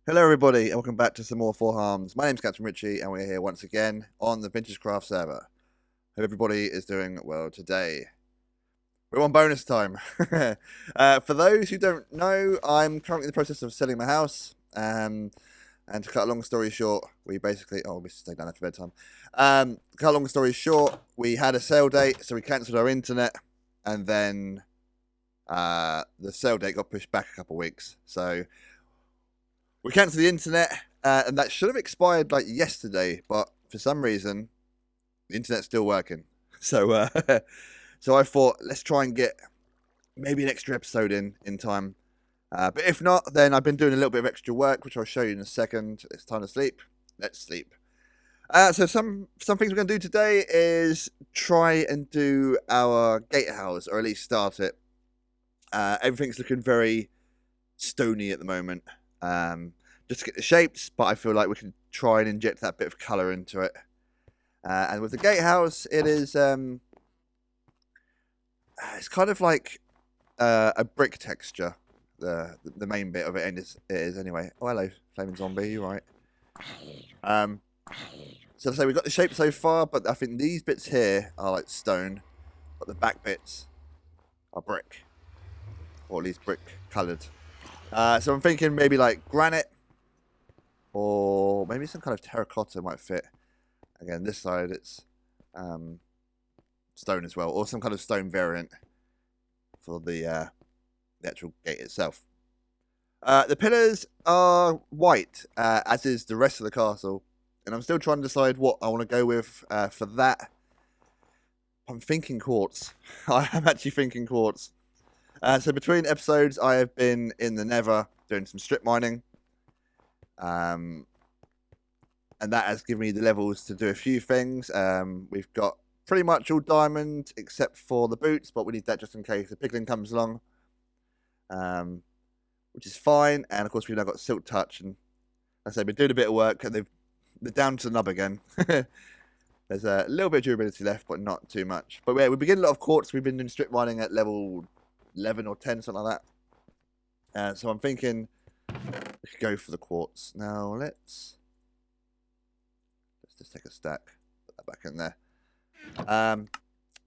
Hello everybody and welcome back to some more Four Harms. My name's Captain Richie and we're here once again on the VintageCraft server. Hope everybody is doing well today. We're on bonus time. For those who don't know, I'm currently in the process of selling my house. And to cut a long story short, we basically... Oh, we stayed down there for bedtime. To cut a long story short, we had a sale date, so we cancelled our internet. And then the sale date got pushed back a couple of weeks. So... we cancelled the internet, and that should have expired like yesterday, but for some reason, the internet's still working. So, so I thought, let's try and get maybe an extra episode in time. But if not, then I've been doing a little bit of extra work, which I'll show you in a second. It's time to sleep. Let's sleep. So some things we're going to do today is try and do our gatehouse, or at least start it. Everything's looking very stony at the moment. Just to get the shapes, but I feel like we can try and inject that bit of colour into it. And with the gatehouse, it is it's kind of like a brick texture. The main bit of it is anyway. Oh, hello, flaming zombie. You right? So to say we've got the shape so far, but I think these bits here are like stone, but the back bits are brick, or at least brick coloured. So I'm thinking maybe like granite, or maybe some kind of terracotta might fit. Again, this side it's stone as well, or some kind of stone variant for the actual gate itself. The pillars are white, as is the rest of the castle, and I'm still trying to decide what I want to go with for that. I'm thinking quartz. I am actually thinking quartz. So between episodes, I have been in the Nether doing some strip mining. And that has given me the levels to do a few things. We've got pretty much all diamond except for the boots, but we need that just in case the piglin comes along. Which is fine. And of course, we've now got silk touch. And as I said, we're doing a bit of work, and they're down to the nub again. There's a little bit of durability left, but not too much. But yeah, we begin a lot of quartz. We've been doing strip mining at level 11 or 10, something like that. So I'm thinking we could go for the quartz. Now let's just take a stack, put that back in there.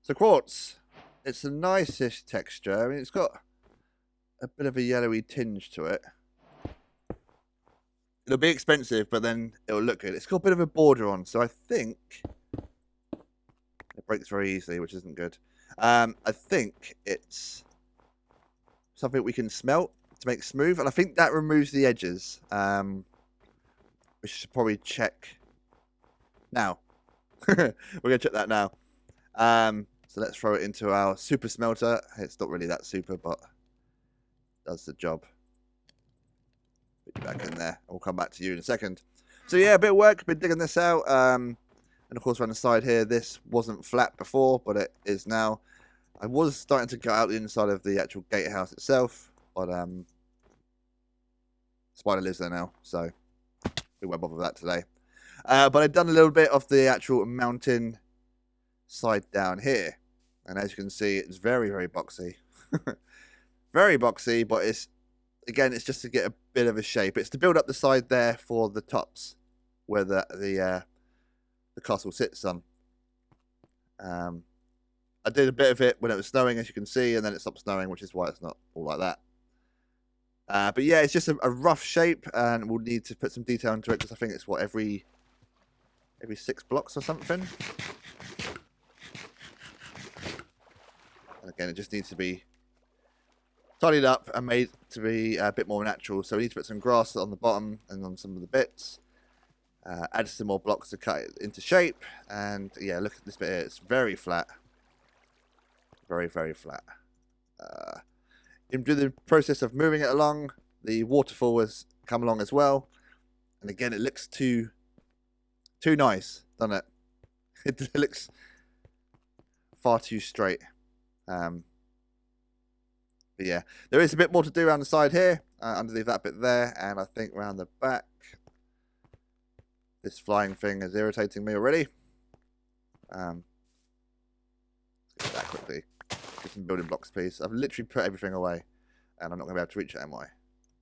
So quartz, it's a nice-ish texture. I mean, it's got a bit of a yellowy tinge to it. It'll be expensive, but then it'll look good. It's got a bit of a border on, so I think it breaks very easily, which isn't good. I think it's something we can smelt to make smooth, and I think that removes the edges. We should probably check now. We're gonna check that now. So let's throw it into our super smelter. It's not really that super, but does the job. Put you back in there. We'll come back to you in a second. So yeah, a bit of work. Been digging this out. And of course, around the side here, this wasn't flat before, but it is now. I was starting to cut out the inside of the actual gatehouse itself, but spider lives there now, so we won't bother with that today. But I've done a little bit of the actual mountain side down here, and as you can see, it's very, very boxy. Very boxy, but it's just to get a bit of a shape. It's to build up the side there for the tops, where the castle sits on. I did a bit of it when it was snowing, as you can see, and then it stopped snowing, which is why it's not all like that. But yeah, it's just a rough shape, and we'll need to put some detail into it, because I think it's, what, every 6 blocks or something? And again, it just needs to be tidied up and made to be a bit more natural. So we need to put some grass on the bottom and on some of the bits. Add some more blocks to cut it into shape. And yeah, look at this bit here. It's very flat. Very, very flat. In the process of moving it along, the waterfall has come along as well. And again, it looks too nice, doesn't it? It looks far too straight. But yeah, there is a bit more to do around the side here, underneath that bit there, and I think around the back. This flying thing is irritating me already. Let's get that quickly. Get some building blocks, please. I've literally put everything away, and I'm not going to be able to reach it, am I?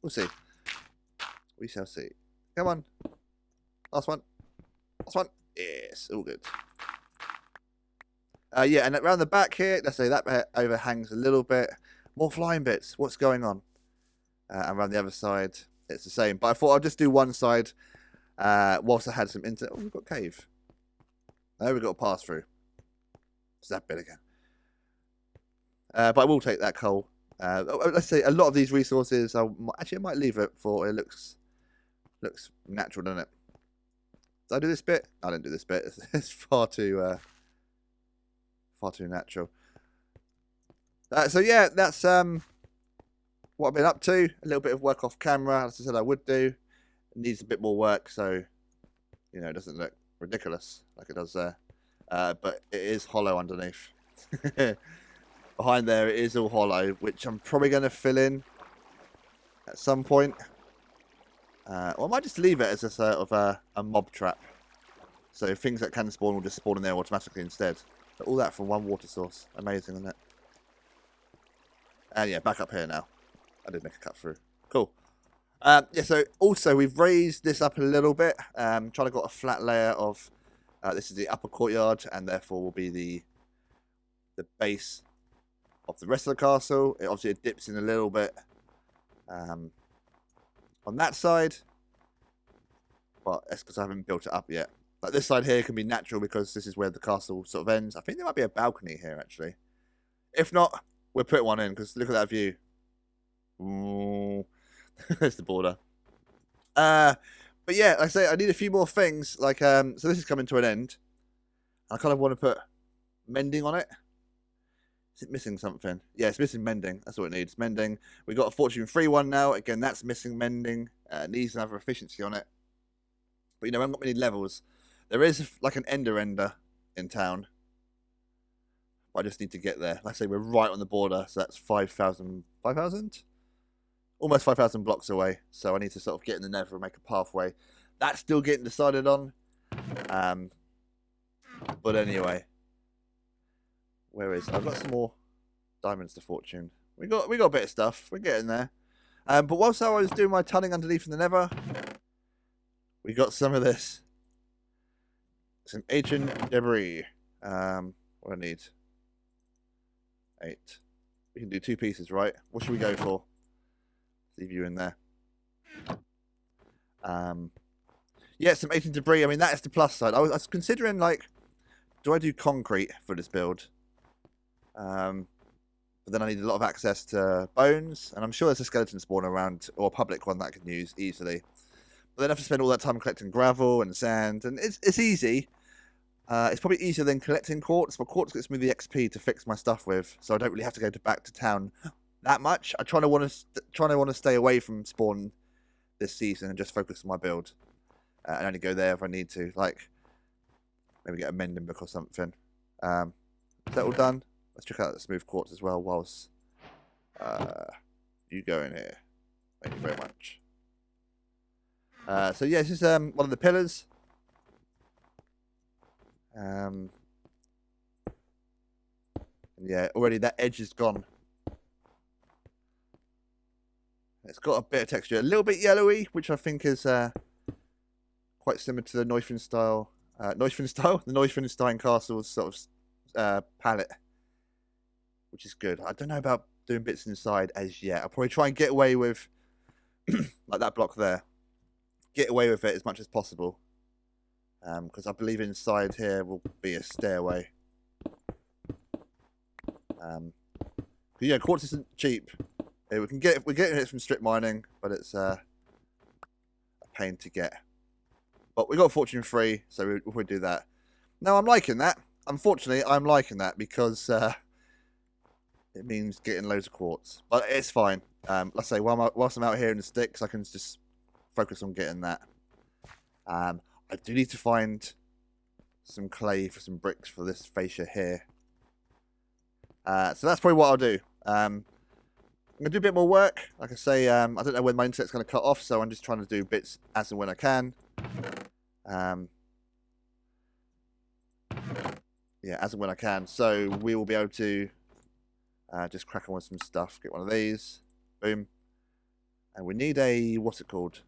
We'll see. We shall see. Come on. Last one. Last one. Yes, all good. Yeah, and around the back here, let's say that bit overhangs a little bit. More flying bits. What's going on? And around the other side, it's the same. But I thought I'd just do one side whilst I had some internet. Oh, we've got a cave. There we got a pass through. It's that bit again. But I will take that coal. Let's say a lot of these resources, I might leave it for it looks natural, doesn't it? Did I do this bit? I didn't do this bit. It's far too natural. So yeah, that's what I've been up to. A little bit of work off camera, as I said I would do. It needs a bit more work, so you know, it doesn't look ridiculous like it does there. But it is hollow underneath. Behind there, it is all hollow, which I'm probably going to fill in at some point. Or I might just leave it as a sort of a mob trap. So things that can spawn will just spawn in there automatically instead. But all that from one water source. Amazing, isn't it? And yeah, back up here now. I did make a cut through. Cool. Yeah, so also we've raised this up a little bit. Trying to got a flat layer of... this is the upper courtyard, and therefore will be the base of the rest of the castle. Obviously it dips in a little bit on that side, but that's because I haven't built it up yet. Like this side here can be natural because this is where the castle sort of ends. I think there might be a balcony here actually. If not, we'll put one in because look at that view. Ooh. There's the border. But yeah, like I say, I need a few more things. Like so this is coming to an end. I kind of want to put mending on it. Is it missing something? Yeah, it's missing mending. That's what it needs. Mending. We got a Fortune 3 one now. Again, that's missing mending. Needs another efficiency on it. But you know, I haven't got many levels. There is like an ender in town. But I just need to get there. Like I say, we're right on the border. So that's 5,000? Almost 5,000 blocks away. So I need to sort of get in the nether and make a pathway. That's still getting decided on. But anyway. Where is it? I've got some more diamonds to fortune. We got a bit of stuff. We're getting there. But whilst I was doing my tunneling underneath in the nether, we got some of this. Some ancient debris. What I need? 8. We can do 2 pieces, right? What should we go for? Leave you in there. Yeah, some ancient debris. I mean, that is the plus side. I was considering, like, do I do concrete for this build? But then I need a lot of access to bones, and I'm sure there's a skeleton spawn around, or a public one that I can use easily. But then I have to spend all that time collecting gravel and sand, and it's easy. It's probably easier than collecting quartz, but quartz gets me the XP to fix my stuff with, so I don't really have to go back to town that much. I try to want to stay away from spawn this season and just focus on my build, and only go there if I need to. Like maybe get a mending book or something. Is that all done? Let's check out the smooth quartz as well. Whilst you go in here, thank you very much. So yeah, this is one of the pillars. Yeah, already that edge is gone. It's got a bit of texture, a little bit yellowy, which I think is quite similar to the the Neufenstein Castle's sort of palette, which is good. I don't know about doing bits inside as yet. I'll probably try and get away with like that block there. Get away with it as much as possible. Because I believe inside here will be a stairway. Yeah, quartz isn't cheap. We're getting it from strip mining, but it's a pain to get. But we got a Fortune 3, so we'll do that. Now I'm liking that. Unfortunately, I'm liking that because it means getting loads of quartz. But it's fine. Let's say whilst I'm out here in the sticks, I can just focus on getting that. I do need to find some clay for some bricks for this fascia here. So that's probably what I'll do. I'm going to do a bit more work. Like I say, I don't know when my internet's going to cut off, so I'm just trying to do bits as and when I can. Yeah, as and when I can. So we will be able to just crack on with some stuff. Get one of these. Boom. And we need a, what's it called?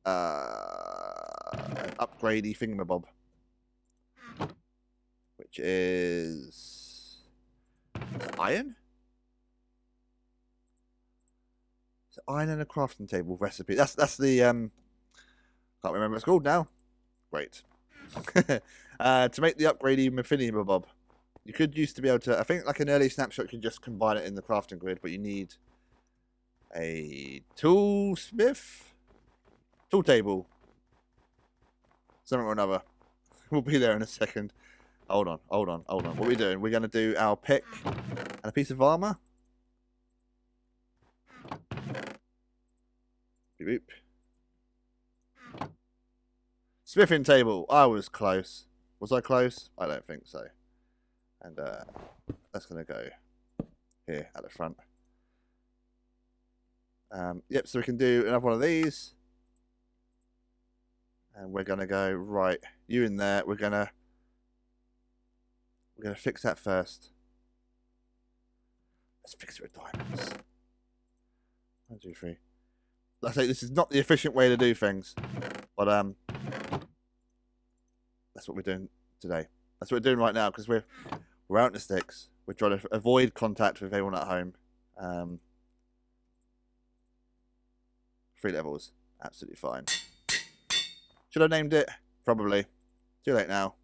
an upgradey thingamabob, which is iron. So iron and a crafting table recipe. That's the can't remember what it's called now. Great. To make the upgradey thingamabob, you could used to be able to. I think like an early snapshot, you could just combine it in the crafting grid, but you need a toolsmith, tool table, something or another. We'll be there in a second. Hold on. What are we doing? We're going to do our pick and a piece of armor. Boop. Smithing table. I was close. Was I close? I don't think so. And that's going to go here at the front. Yep, so we can do another one of these. And we're going to go, right, you in there. We're going to fix that first. Let's fix it with diamonds. 1, 2, 3. Like I say, this is not the efficient way to do things. But that's what we're doing today. That's what we're doing right now, because we're out in the sticks. We're trying to avoid contact with everyone at home. 3 levels. Absolutely fine. Should I have named it? Probably. Too late now.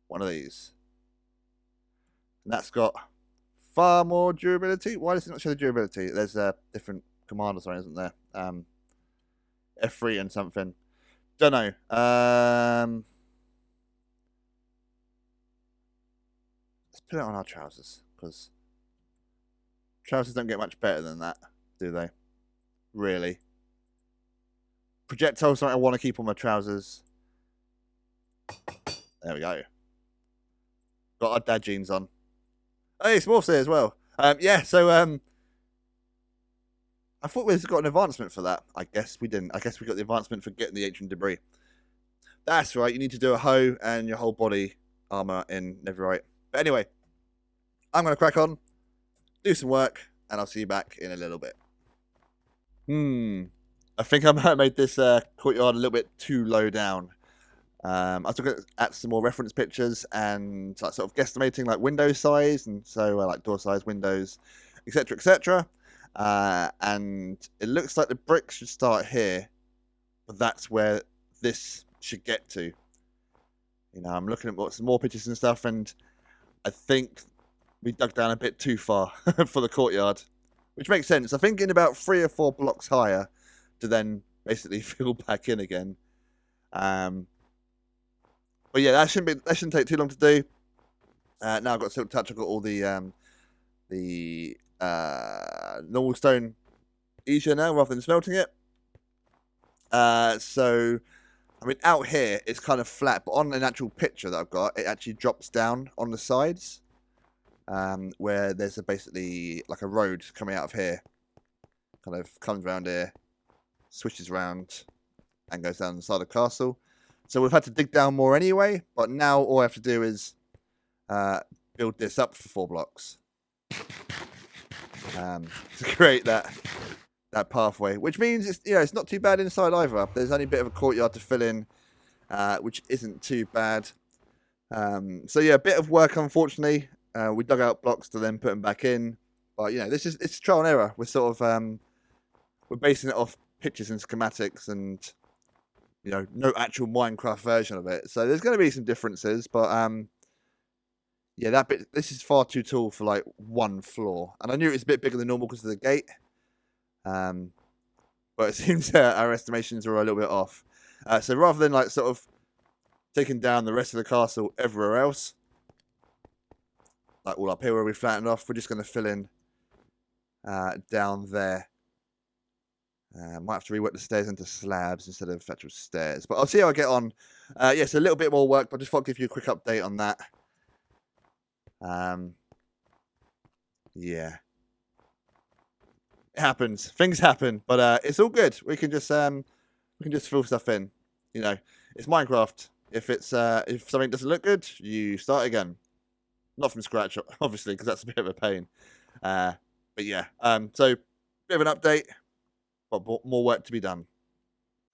One of these. And that's got far more durability. Why does it not show the durability? There's a different command or something, isn't there? F3 and something. Don't know. Let's put it on our trousers, because trousers don't get much better than that, do they? Really. Projectile, something I want to keep on my trousers. There we go. Got our dad jeans on. Hey, it's Morphs here as well. Yeah, so I thought we got an advancement for that. I guess we didn't. I guess we got the advancement for getting the ancient debris. That's right. You need to do a hoe and your whole body armor in Netherite. But anyway, I'm going to crack on, do some work, and I'll see you back in a little bit. I think I might have made this courtyard a little bit too low down. I took at some more reference pictures and like, sort of guesstimating like window size, and so like door size, windows, etc., etc. And it looks like the bricks should start here, but that's where this should get to. You know, I'm looking at some more pictures and stuff, and I think we dug down a bit too far for the courtyard, which makes sense. I'm thinking about 3 or 4 blocks higher to then basically fill back in again. But yeah, that shouldn't take too long to do. Now I've got Silk Touch. I've got all the normal stone easier now rather than smelting it. So I mean, out here it's kind of flat, but on an actual picture that I've got, it actually drops down on the sides, where there's basically like a road coming out of here, kind of comes around here, switches around, and goes down the side of the castle. So we've had to dig down more anyway, but now all I have to do is build this up for 4 blocks to create that pathway, which means it's not too bad inside either. There's only a bit of a courtyard to fill in, which isn't too bad. So yeah, a bit of work, unfortunately. We dug out blocks to then put them back in, but it's trial and error. We're sort of we're basing it off pictures and schematics, and no actual Minecraft version of it. So there's going to be some differences, but yeah, that bit. This is far too tall for like 1 floor, and I knew it was a bit bigger than normal because of the gate. But it seems our estimations are a little bit off. So rather than like sort of taking down the rest of the castle everywhere else, like all up here where we flattened off, we're just going to fill in down there. Might have to rework the stairs into slabs instead of actual stairs, but I'll see how I get on. Yes, a little bit more work, but I just thought I'd give you a quick update on that. Yeah, it happens. Things happen, but it's all good. We can just fill stuff in. It's Minecraft. If something doesn't look good, you start again. Not from scratch, obviously, because that's a bit of a pain. But yeah, so bit of an update. but more work to be done.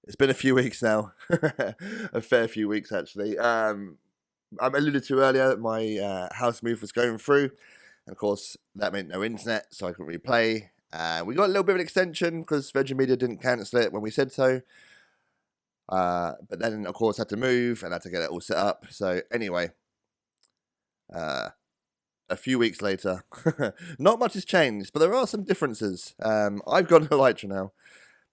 It's been a few weeks now, a fair few weeks actually. I alluded to earlier that my house move was going through, and of course that meant no internet, so I couldn't really play. We got a little bit of an extension because Virgin Media didn't cancel it when we said so. But then of course had to move and had to get it all set up. So anyway, a few weeks later, not much has changed, but there are some differences. I've got an Elytra now.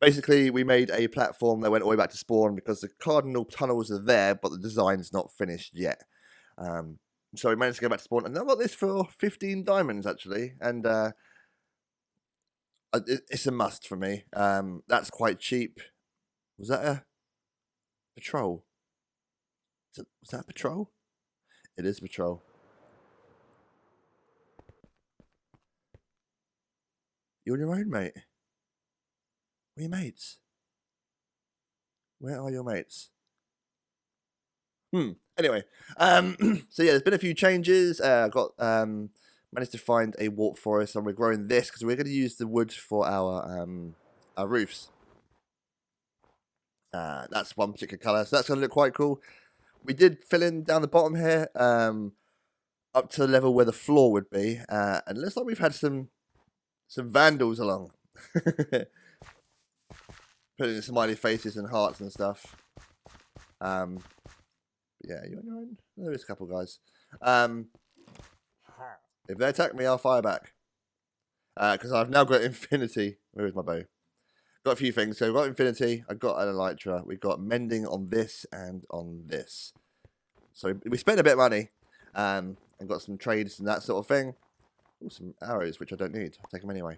Basically, we made a platform that went all the way back to spawn because the cardinal tunnels are there, but the design's not finished yet. So we managed to go back to spawn, and I got this for 15 diamonds, actually, and it's a must for me. That's quite cheap. Was that a patrol? Was that a patrol? It is patrol. You're on your own, mate. Where are your mates? Where are your mates? Anyway, so yeah, there's been a few changes. I got managed to find a warp forest, and we're growing this because we're going to use the wood for our roofs. That's one particular colour, so that's going to look quite cool. We did fill in down the bottom here, up to the level where the floor would be, and it looks like we've had some vandals along. Putting smiley faces and hearts and stuff. Yeah, you on your own? There is a couple guys. If they attack me, I'll fire back. Because I've now got infinity. Where is my bow? Got a few things. So I've got infinity. I've got an elytra. We've got mending on this and on this. So we spent a bit of money. And got some trades and that sort of thing. Ooh, some arrows, which I don't need. I'll take them anyway.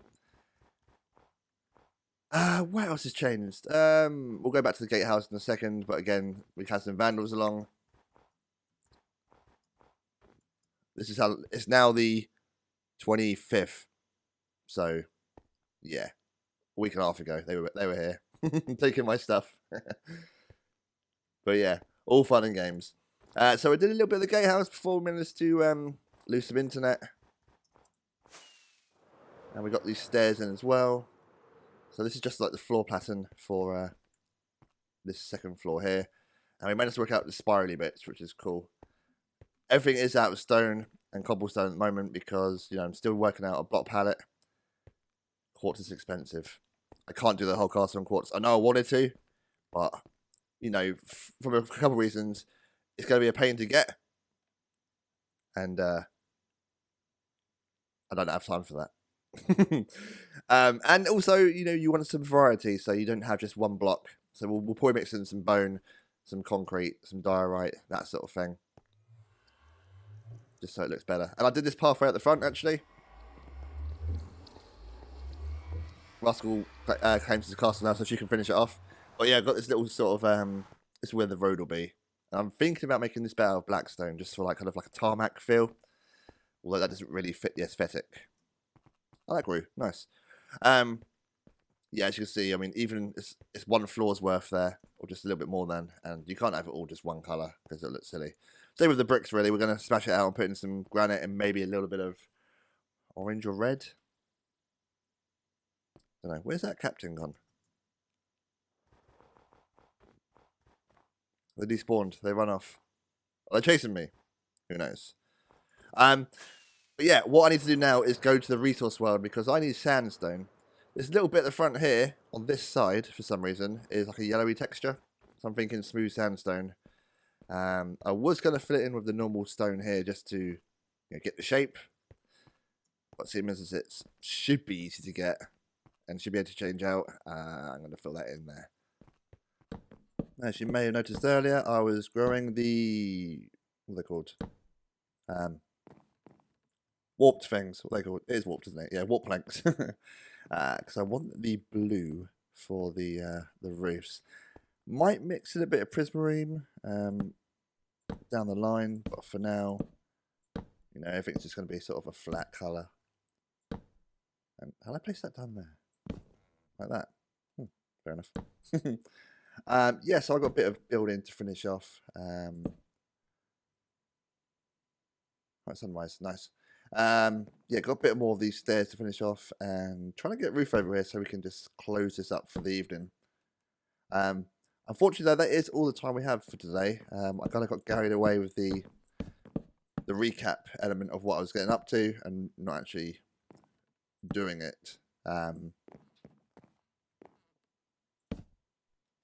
What else has changed? We'll go back to the gatehouse in a second, but again, we've had some vandals along. This is how it's now the 25th. So, yeah, a week and a half ago they were here taking my stuff. But yeah, all fun and games. So I did a little bit of the gatehouse before we managed to lose some internet, and we got these stairs in as well. So this is just like the floor pattern for this second floor here. And we managed to work out the spirally bits, which is cool. Everything is out of stone and cobblestone at the moment because, you know, I'm still working out a block palette. Quartz is expensive. I can't do the whole castle on quartz. I know I wanted to, but, you know, from a couple of reasons, it's going to be a pain to get. And I don't have time for that. And also, you know, you want some variety, so you don't have just one block. So we'll probably mix in some bone, some concrete, some diorite, that sort of thing, just so it looks better. And I did this pathway at the front actually. Rascal came to the castle now, so she can finish it off. But yeah, I've got this little sort of this is where the road will be. And I'm thinking about making this bit out of blackstone, just for like kind of like a tarmac feel. Although that doesn't really fit the aesthetic. Oh, that grew. Nice. Yeah, as you can see, I mean, even it's one floor's worth there, or just a little bit more than, and you can't have it all just one colour, because it'll look silly. Same with the bricks, really. We're going to smash it out and put in some granite and maybe a little bit of orange or red. Don't know. Where's that captain gone? They despawned. They run off. Are they chasing me? Who knows? But yeah, what I need to do now is go to the resource world because I need sandstone. This little bit at the front here, on this side, for some reason, is like a yellowy texture. So I'm thinking smooth sandstone. I was going to fill it in with the normal stone here just to, you know, get the shape. But seeing as it should be easy to get and should be able to change out, I'm going to fill that in there. As you may have noticed earlier, I was growing the, what are they called? Warped things, what are they called? It is warped, isn't it? Yeah, warp planks. Because I want the blue for the roofs. Might mix in a bit of prismarine down the line, but for now, you know, everything's just going to be sort of a flat colour. And how do I place that down there? Like that. Fair enough. Yeah, so I've got a bit of building to finish off. Right, sunrise, nice. Yeah, got a bit more of these stairs to finish off, and trying to get a roof over here so we can just close this up for the evening. Unfortunately, though, that is all the time we have for today. I kind of got carried away with the recap element of what I was getting up to, and not actually doing it.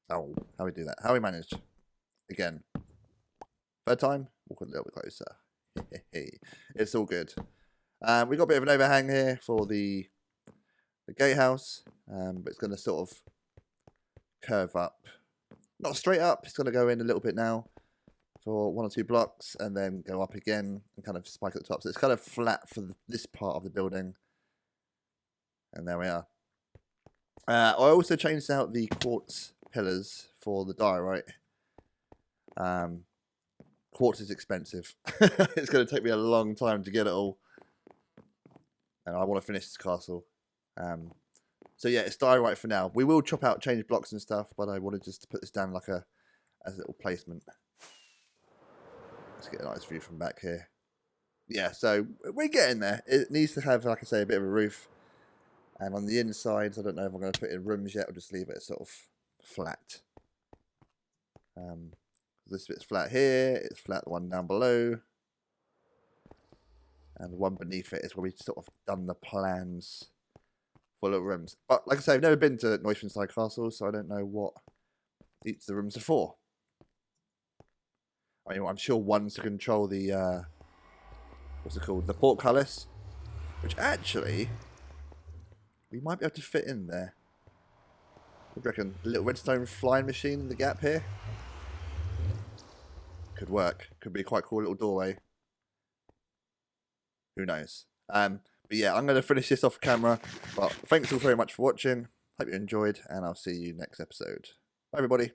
Oh, how we do that? How we managed? Again, third time. Walk a little bit closer. It's all good. We got a bit of an overhang here for the gatehouse, but it's going to sort of curve up. Not straight up. It's going to go in a little bit now for 1 or 2 blocks, and then go up again and kind of spike at the top. So it's kind of flat for this part of the building. And there we are. I also changed out the quartz pillars for the diorite. Quartz is expensive. It's going to take me a long time to get it all. And I want to finish this castle. So yeah, it's diorite for now. We will chop out, change blocks and stuff, but I wanted just to put this down like as a little placement. Let's get a nice view from back here. Yeah, so we're getting there. It needs to have, like I say, a bit of a roof. And on the insides, I don't know if I'm going to put in rooms yet or just leave it sort of flat. This bit's flat here, it's flat the one down below. And the one beneath it is where we've sort of done the plans for little rooms. But like I say, I've never been to Neuschwanstein Castle, so I don't know what each of the rooms are for. I mean, I'm sure one's to control the, what's it called? The portcullis. Which actually, we might be able to fit in there. What do you reckon? A little redstone flying machine in the gap here? Could work. Could be a quite cool little doorway. Who knows? But yeah, I'm going to finish this off camera. But thanks all very much for watching. Hope you enjoyed, and I'll see you next episode. Bye, everybody.